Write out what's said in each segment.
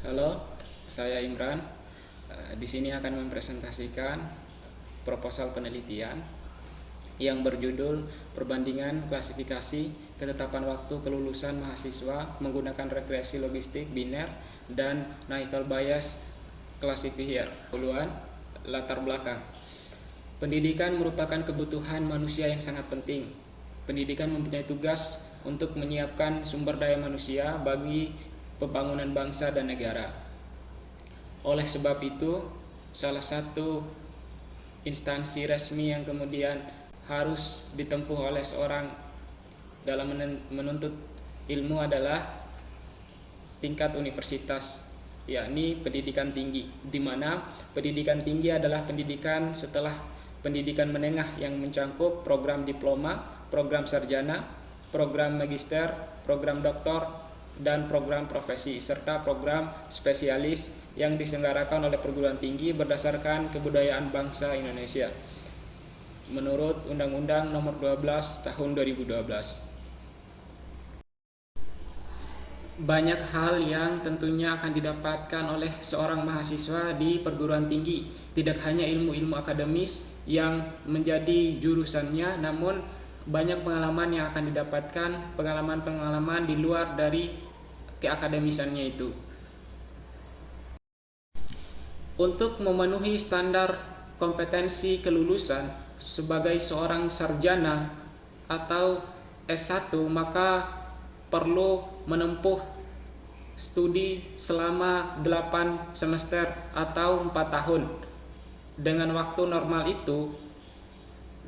Halo, saya Imran. Di sini akan mempresentasikan proposal penelitian yang berjudul Perbandingan Klasifikasi Ketetapan Waktu Kelulusan Mahasiswa Menggunakan Regresi Logistik Biner dan Naval Bayes Classifier. Duluan, latar belakang. Pendidikan merupakan kebutuhan manusia yang sangat penting. Pendidikan mempunyai tugas untuk menyiapkan sumber daya manusia bagi pembangunan bangsa dan negara. Oleh sebab itu, salah satu instansi resmi yang kemudian harus ditempuh oleh seorang dalam menuntut ilmu adalah tingkat universitas, yakni pendidikan tinggi, di mana pendidikan tinggi adalah pendidikan setelah pendidikan menengah yang mencakup program diploma, program sarjana, program magister, program doktor, dan program profesi serta program spesialis yang diselenggarakan oleh perguruan tinggi berdasarkan kebudayaan bangsa Indonesia menurut Undang-Undang Nomor 12 Tahun 2012. Banyak hal yang tentunya akan didapatkan oleh seorang mahasiswa di perguruan tinggi, tidak hanya ilmu-ilmu akademis yang menjadi jurusannya, namun banyak pengalaman yang akan didapatkan, pengalaman-pengalaman di luar dari keakademisannya itu. Untuk memenuhi standar kompetensi kelulusan sebagai seorang sarjana atau S1, maka perlu menempuh studi selama 8 semester atau 4 tahun. Dengan waktu normal itu,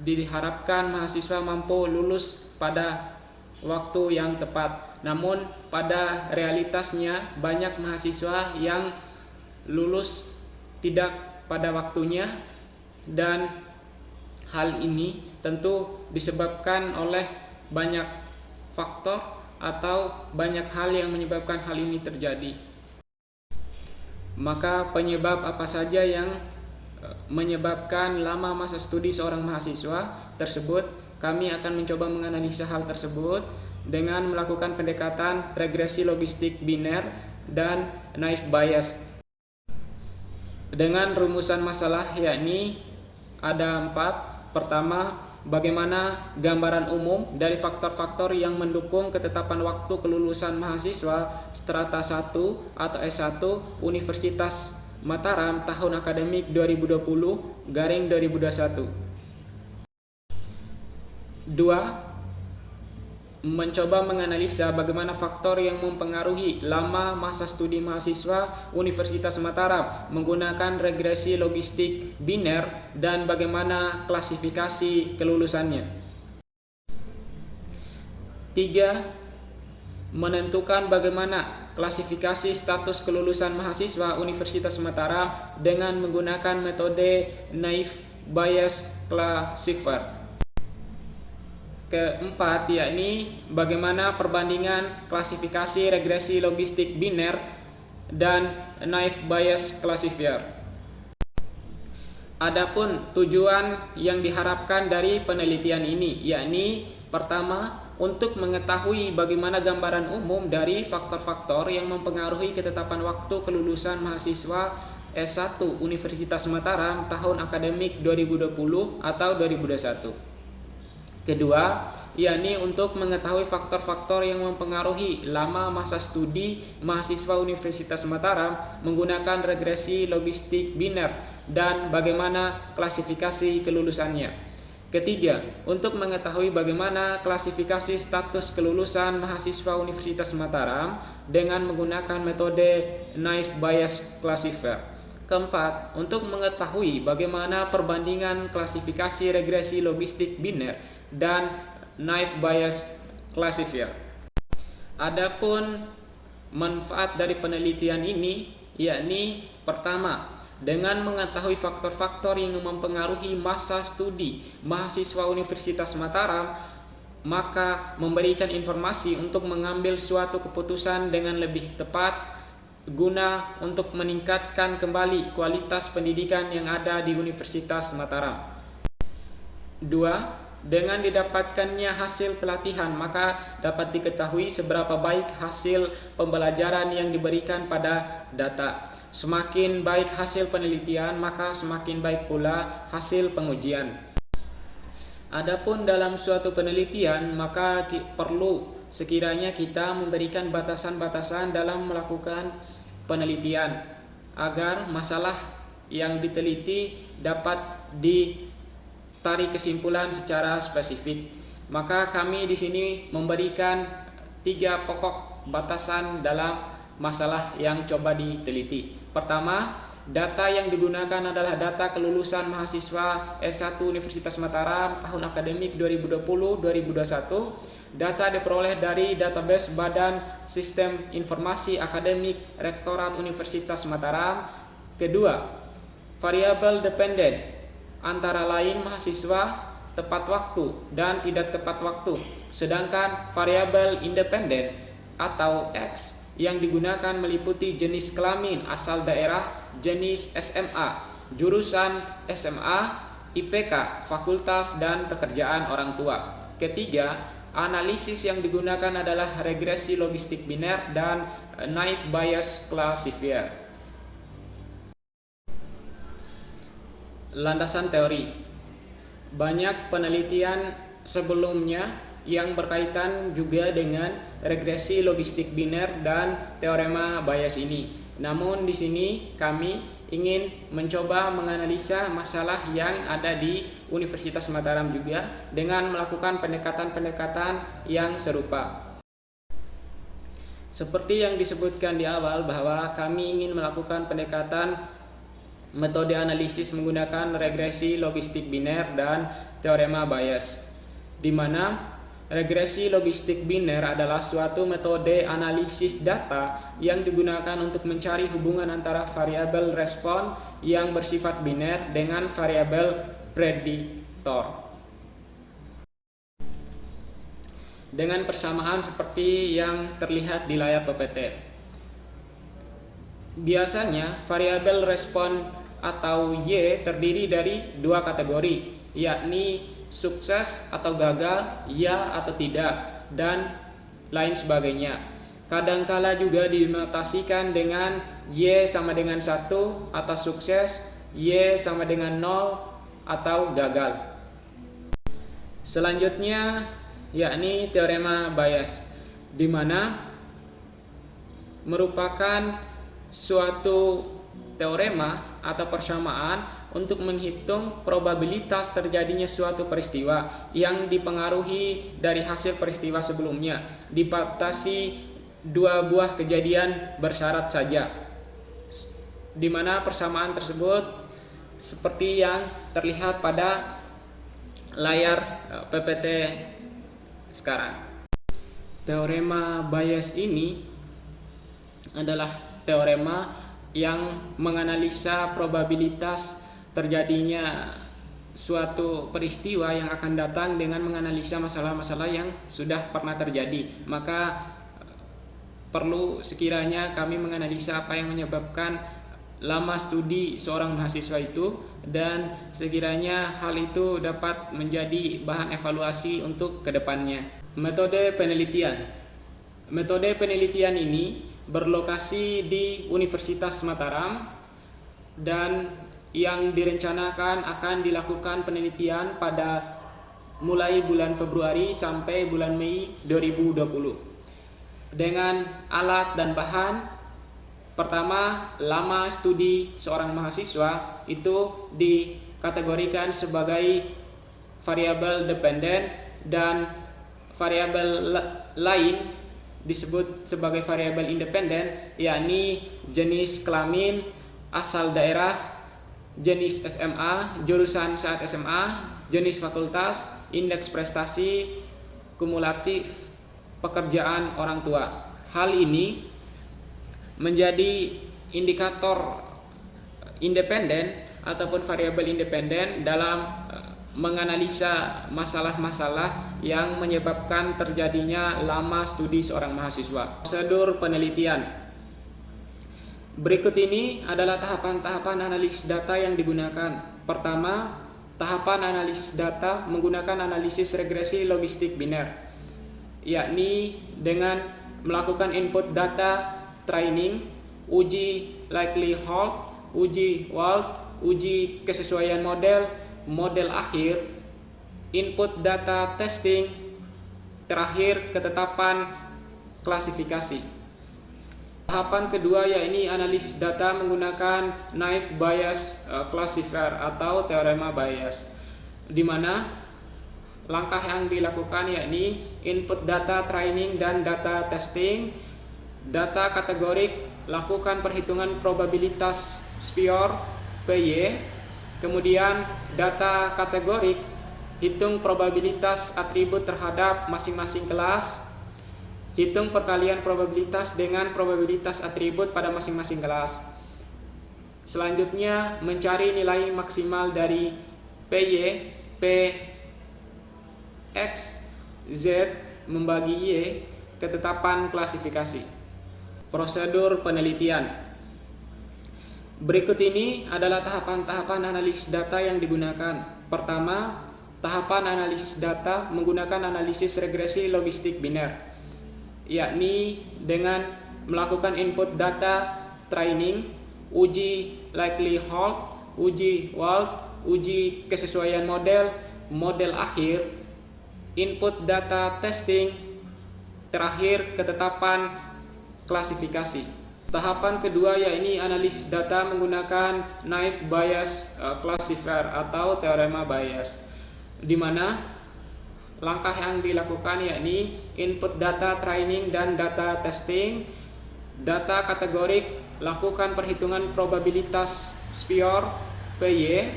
diharapkan mahasiswa mampu lulus pada waktu yang tepat. Namun pada realitasnya banyak mahasiswa yang lulus tidak pada waktunya, dan hal ini tentu disebabkan oleh banyak faktor atau banyak hal yang menyebabkan hal ini terjadi. Maka penyebab apa saja yang menyebabkan lama masa studi seorang mahasiswa tersebut, kami akan mencoba menganalisa hal tersebut dengan melakukan pendekatan regresi logistik biner dan Naif Bayes dengan rumusan masalah, yakni ada 4. Pertama, bagaimana gambaran umum dari faktor-faktor yang mendukung ketetapan waktu kelulusan mahasiswa strata 1 atau S1 Universitas Mataram tahun akademik 2020-2021. 2. Mencoba menganalisa bagaimana faktor yang mempengaruhi lama masa studi mahasiswa Universitas Mataram menggunakan regresi logistik biner dan bagaimana klasifikasi kelulusannya. 3. Menentukan bagaimana klasifikasi status kelulusan mahasiswa Universitas Mataram dengan menggunakan metode Naif Bayes Classifier. Keempat, yakni bagaimana perbandingan klasifikasi regresi logistik biner dan Naif Bayes Classifier. Adapun tujuan yang diharapkan dari penelitian ini, yakni pertama, untuk mengetahui bagaimana gambaran umum dari faktor-faktor yang mempengaruhi ketetapan waktu kelulusan mahasiswa S1 Universitas Mataram tahun akademik 2020 atau 2021. Kedua, yakni untuk mengetahui faktor-faktor yang mempengaruhi lama masa studi mahasiswa Universitas Mataram menggunakan regresi logistik biner dan bagaimana klasifikasi kelulusannya. Ketiga, untuk mengetahui bagaimana klasifikasi status kelulusan mahasiswa Universitas Mataram dengan menggunakan metode Naif Bayes Classifier. Keempat, untuk mengetahui bagaimana perbandingan klasifikasi regresi logistik biner dan Naif Bayes Classifier. Adapun manfaat dari penelitian ini, yakni pertama, dengan mengetahui faktor-faktor yang mempengaruhi masa studi mahasiswa Universitas Mataram, maka memberikan informasi untuk mengambil suatu keputusan dengan lebih tepat guna untuk meningkatkan kembali kualitas pendidikan yang ada di Universitas Mataram. 2. dengan didapatkannya hasil pelatihan, maka dapat diketahui seberapa baik hasil pembelajaran yang diberikan pada data. Semakin baik hasil penelitian, maka semakin baik pula hasil pengujian. Adapun dalam suatu penelitian, maka perlu sekiranya kita memberikan batasan-batasan dalam melakukan penelitian agar masalah yang diteliti dapat ditarik kesimpulan secara spesifik. Maka kami di sini memberikan 3 pokok batasan dalam masalah yang coba diteliti. Pertama, data yang digunakan adalah data kelulusan mahasiswa S1 Universitas Mataram tahun akademik 2020-2021. Data diperoleh dari database Badan Sistem Informasi Akademik Rektorat Universitas Mataram. Kedua, variabel dependen antara lain mahasiswa, tepat waktu dan tidak tepat waktu. Sedangkan variabel independen atau X yang digunakan meliputi jenis kelamin, asal daerah, jenis SMA, jurusan SMA, IPK, fakultas, dan pekerjaan orang tua. Ketiga, analisis yang digunakan adalah regresi logistik biner dan naive Bayes classifier. Landasan teori. Banyak penelitian sebelumnya yang berkaitan juga dengan regresi logistik biner dan teorema Bayes ini. Namun di sini kami ingin mencoba menganalisa masalah yang ada di Universitas Mataram juga dengan melakukan pendekatan-pendekatan yang serupa. Seperti yang disebutkan di awal bahwa kami ingin melakukan pendekatan metode analisis menggunakan regresi logistik biner dan teorema Bayes, di mana regresi logistik biner adalah suatu metode analisis data yang digunakan untuk mencari hubungan antara variabel respon yang bersifat biner dengan variabel prediktor. Dengan persamaan seperti yang terlihat di layar PPT. Biasanya variabel respon atau Y terdiri dari 2 kategori, yakni sukses atau gagal, ya atau tidak, dan lain sebagainya. Kadangkala juga dinotasikan dengan Y sama dengan 1 atau sukses, Y sama dengan 0 atau gagal. Selanjutnya yakni teorema Bayes, di mana merupakan suatu teorema atau persamaan untuk menghitung probabilitas terjadinya suatu peristiwa yang dipengaruhi dari hasil peristiwa sebelumnya, dibatasi 2 buah kejadian bersyarat saja, di mana persamaan tersebut seperti yang terlihat pada layar PPT sekarang. Teorema Bayes ini adalah teorema yang menganalisa probabilitas terjadinya suatu peristiwa yang akan datang dengan menganalisa masalah-masalah yang sudah pernah terjadi. Maka perlu sekiranya kami menganalisa apa yang menyebabkan lama studi seorang mahasiswa itu, dan sekiranya hal itu dapat menjadi bahan evaluasi untuk kedepannya. Metode penelitian. Metode penelitian ini berlokasi di Universitas Mataram dan yang direncanakan akan dilakukan penelitian pada mulai bulan Februari sampai bulan Mei 2020 dengan alat dan bahan. Pertama, lama studi seorang mahasiswa itu dikategorikan sebagai variabel dependen dan variabel lain disebut sebagai variabel independen, yakni jenis kelamin, asal daerah, jenis SMA, jurusan saat SMA, jenis fakultas, indeks prestasi, kumulatif, pekerjaan orang tua. Hal ini menjadi indikator independen ataupun variabel independen dalam menganalisa masalah-masalah yang menyebabkan terjadinya lama studi seorang mahasiswa. Prosedur penelitian. Berikut ini adalah tahapan-tahapan analisis data yang digunakan. Pertama, tahapan analisis data menggunakan analisis regresi logistik biner, yakni dengan melakukan input data training, uji likelihood, uji WALT, uji kesesuaian model, model akhir, input data testing, terakhir ketetapan klasifikasi. Tahapan kedua yakni analisis data menggunakan naive Bayes classifier atau teorema Bayes, di mana langkah yang dilakukan yakni input data training dan data testing, data kategorik, lakukan perhitungan probabilitas SPIOR PY, kemudian data kategorik, hitung probabilitas atribut terhadap masing-masing kelas, hitung perkalian probabilitas dengan probabilitas atribut pada masing-masing kelas. Selanjutnya mencari nilai maksimal dari PY, P X Z membagi Y, ketetapan klasifikasi. Prosedur penelitian. Berikut ini adalah tahapan-tahapan analisis data yang digunakan. Pertama, tahapan analisis data menggunakan analisis regresi logistik biner, yakni dengan melakukan input data training, uji likelihood, uji WALT, uji kesesuaian model, model akhir, input data testing, terakhir ketetapan klasifikasi. Tahapan kedua yakni analisis data menggunakan naive Bayes classifier atau teorema Bayes, di mana langkah yang dilakukan yakni input data training dan data testing, data kategorik, lakukan perhitungan probabilitas SPIOR PY,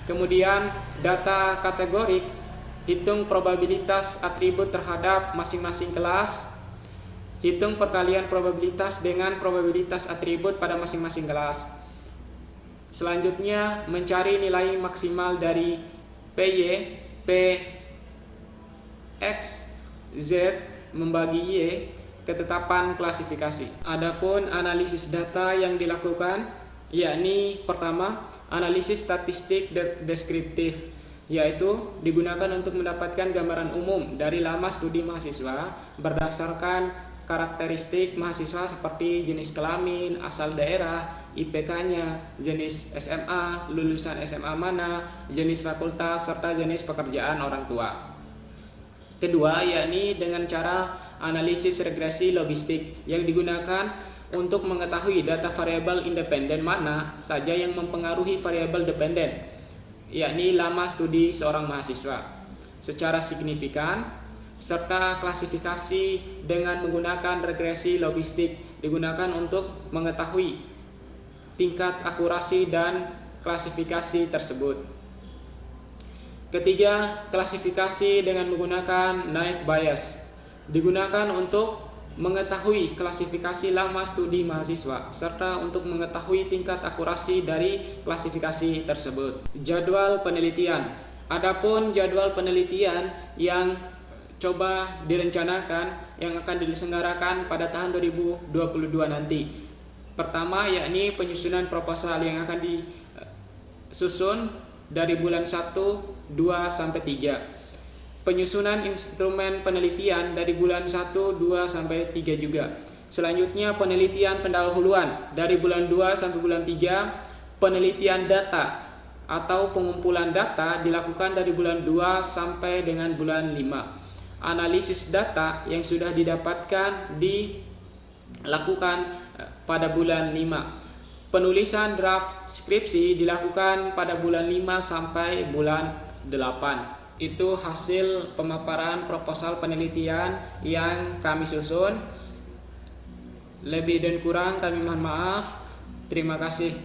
kemudian data kategorik, hitung probabilitas atribut terhadap masing-masing kelas, hitung perkalian probabilitas dengan probabilitas atribut pada masing-masing kelas. Selanjutnya mencari nilai maksimal dari PY, P X Z membagi Y, ketetapan klasifikasi. Adapun analisis data yang dilakukan yakni pertama, analisis statistik deskriptif, yaitu digunakan untuk mendapatkan gambaran umum dari lama studi mahasiswa berdasarkan karakteristik mahasiswa seperti jenis kelamin, asal daerah, IPK-nya, jenis SMA, lulusan SMA mana, jenis fakultas, serta jenis pekerjaan orang tua. Kedua, yakni dengan cara analisis regresi logistik yang digunakan untuk mengetahui data variabel independen mana saja yang mempengaruhi variabel dependen, yakni lama studi seorang mahasiswa secara signifikan, serta klasifikasi dengan menggunakan regresi logistik digunakan untuk mengetahui tingkat akurasi dan klasifikasi tersebut. Ketiga, klasifikasi dengan menggunakan naive Bayes digunakan untuk mengetahui klasifikasi lama studi mahasiswa serta untuk mengetahui tingkat akurasi dari klasifikasi tersebut. Jadwal penelitian. Adapun jadwal penelitian yang coba direncanakan yang akan diselenggarakan pada tahun 2022 nanti. Pertama, yakni penyusunan proposal yang akan disusun dari bulan 1, 2, sampai 3. Penyusunan instrumen penelitian dari bulan 1, 2, sampai 3 juga. Selanjutnya penelitian pendahuluan dari bulan 2 sampai bulan 3. Penelitian data atau pengumpulan data dilakukan dari bulan 2 sampai dengan bulan 5. Analisis data yang sudah didapatkan dilakukan pada bulan 5. Penulisan draft skripsi dilakukan pada bulan 5 sampai bulan 8. Itu hasil pemaparan proposal penelitian yang kami susun. Lebih dan kurang kami mohon maaf. Terima kasih.